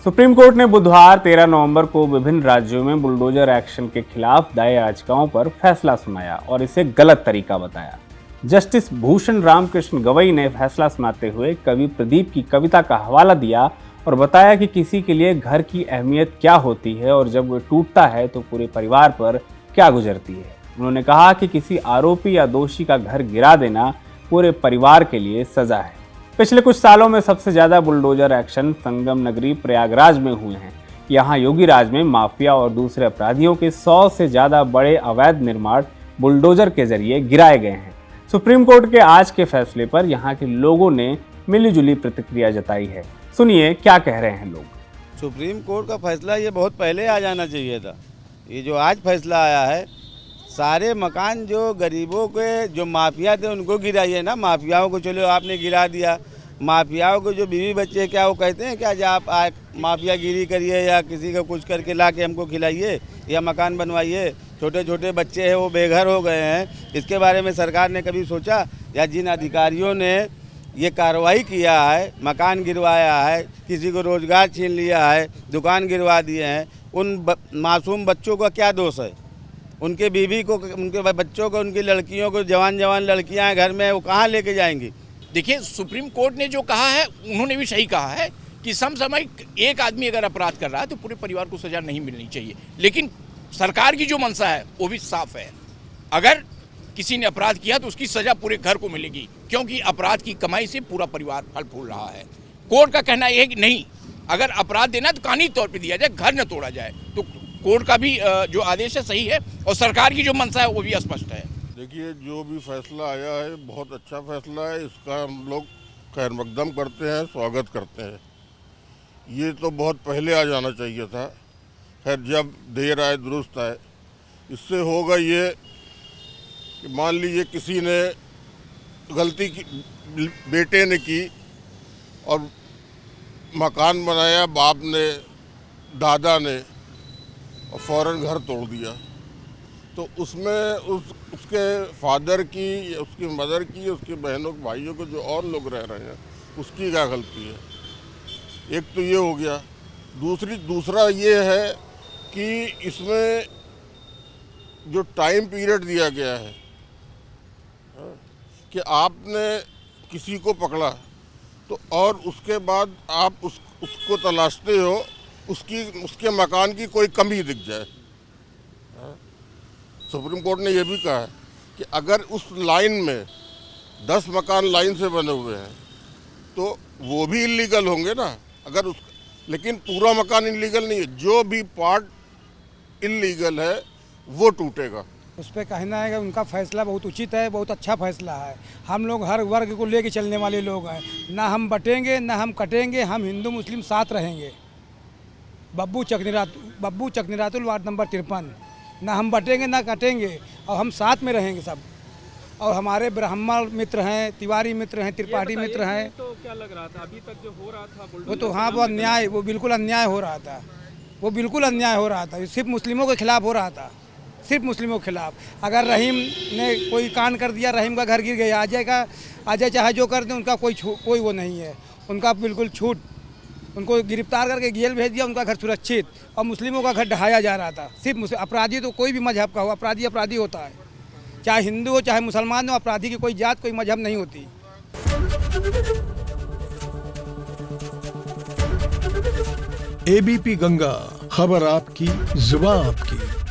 Supreme court ने बुधवार 13 नवंबर को विभिन्न राज्यों में बुलडोजर एक्शन के खिलाफ दायर याचिकाओं पर फैसला सुनाया और इसे गलत तरीका बताया। जस्टिस भूषण रामकृष्ण गवई ने फैसला सुनाते हुए कवि प्रदीप की कविता का हवाला दिया और बताया कि किसी के लिए घर की अहमियत क्या होती है और जब वो टूटता है तो पूरे परिवार पर क्या गुजरती है। उन्होंने कहा कि किसी आरोपी या दोषी का घर गिरा देना पूरे परिवार के लिए सजा है। पिछले कुछ सालों में सबसे ज्यादा बुलडोजर एक्शन संगम नगरी प्रयागराज में हुए हैं। यहाँ योगीराज में माफिया और दूसरे अपराधियों के 100 से ज्यादा बड़े अवैध निर्माण बुलडोजर के जरिए गिराए गए हैं। सुप्रीम कोर्ट के आज के फैसले पर यहाँ के लोगों ने मिलीजुली प्रतिक्रिया जताई है। सुनिए क्या कह रहे हैं लोग। सुप्रीम कोर्ट का फैसला ये बहुत पहले आ जाना चाहिए था। ये जो आज फैसला आया है, सारे मकान जो गरीबों के जो माफिया थे उनको गिराइए ना। माफियाओं को चलो आपने गिरा दिया, माफियाओं को जो बीवी बच्चे क्या वो कहते हैं क्या, जब आप माफियागिरी करिए या किसी को कुछ करके ला के हमको खिलाइए या मकान बनवाइए। छोटे छोटे बच्चे हैं वो बेघर हो गए हैं। इसके बारे में सरकार ने कभी सोचा? या जिन अधिकारियों ने ये कार्रवाई किया है, मकान गिरवाया है, किसी को रोजगार छीन लिया है, दुकान गिरवा दिए हैं, उन मासूम बच्चों का क्या दोष है? उनके बीवी को, उनके बच्चों को, उनकी लड़कियों को, जवान जवान लड़कियां घर में, वो कहाँ लेके जाएंगी? देखिए, सुप्रीम कोर्ट ने जो कहा है उन्होंने भी सही कहा है कि समसामयिक एक आदमी अगर अपराध कर रहा है तो पूरे परिवार को सजा नहीं मिलनी चाहिए। लेकिन सरकार की जो मंशा है वो भी साफ है। अगर किसी ने अपराध किया तो उसकी सजा पूरे घर को मिलेगी, क्योंकि अपराध की कमाई से पूरा परिवार फल फूल रहा है। कोर्ट का कहना यह है कि नहीं, अगर अपराध देना तो कानूनी तौर पर दिया जाए, घर न तोड़ा जाए। तो कोर्ट का भी जो आदेश है सही है और सरकार की जो मंशा है वो भी स्पष्ट है। देखिए, जो भी फैसला आया है बहुत अच्छा फैसला है। इसका हम लोग खैर मकदम करते हैं, स्वागत करते हैं। ये तो बहुत पहले आ जाना चाहिए था। खैर, जब देर आए दुरुस्त आए। इससे होगा ये कि मान लीजिए किसी ने गलती की, बेटे ने की और मकान बनाया बाप ने, दादा ने, और फ़ौरन घर तोड़ दिया, तो उसमें उसके फादर की, उसकी मदर की, उसके बहनों के भाइयों को जो और लोग रह रहे हैं उसकी क्या गलती है? एक तो ये हो गया। दूसरा ये है कि इसमें जो टाइम पीरियड दिया गया है कि आपने किसी को पकड़ा तो और उसके बाद आप उसको तलाशते हो, उसके मकान की कोई कमी दिख जाए। सुप्रीम कोर्ट ने यह भी कहा है कि अगर उस लाइन में 10 मकान लाइन से बने हुए हैं तो वो भी इल्लीगल होंगे ना। लेकिन पूरा मकान इल्लीगल नहीं है, जो भी पार्ट इल्लीगल है वो टूटेगा। उस पर कहना है कि उनका फैसला बहुत उचित है, बहुत अच्छा फैसला है। हम लोग हर वर्ग को लेके चलने वाले लोग हैं। ना हम बटेंगे ना हम कटेंगे, हम हिंदू मुस्लिम साथ रहेंगे। बब्बू चकनिरातुल वार्ड नंबर 53। ना हम बटेंगे ना कटेंगे और हम साथ में रहेंगे सब। और हमारे ब्राह्मण मित्र हैं, तिवारी मित्र हैं, त्रिपाठी मित्र हैं। तो क्या लग रहा था अभी तक जो हो रहा था वो तो हाँ, वो अन्याय, वो बिल्कुल अन्याय हो रहा था। वो बिल्कुल अन्याय हो रहा था। सिर्फ मुस्लिमों के खिलाफ हो रहा था, सिर्फ मुस्लिमों के खिलाफ। अगर रहीम ने कोई कांड कर दिया, रहीम का घर गिर गया, अजय चाहे जो कर दें, उनका कोई वो नहीं है। उनका बिल्कुल छूट, उनको गिरफ्तार करके जेल भेज दिया, उनका घर सुरक्षित। और मुस्लिमों का घर ढहाया जा रहा था। सिर्फ अपराधी तो कोई भी मजहब का हो, अपराधी होता है, चाहे हिंदू हो चाहे मुसलमान हो। अपराधी की कोई जात कोई मजहब नहीं होती। एबीपी गंगा, खबर आपकी, जुबान आपकी।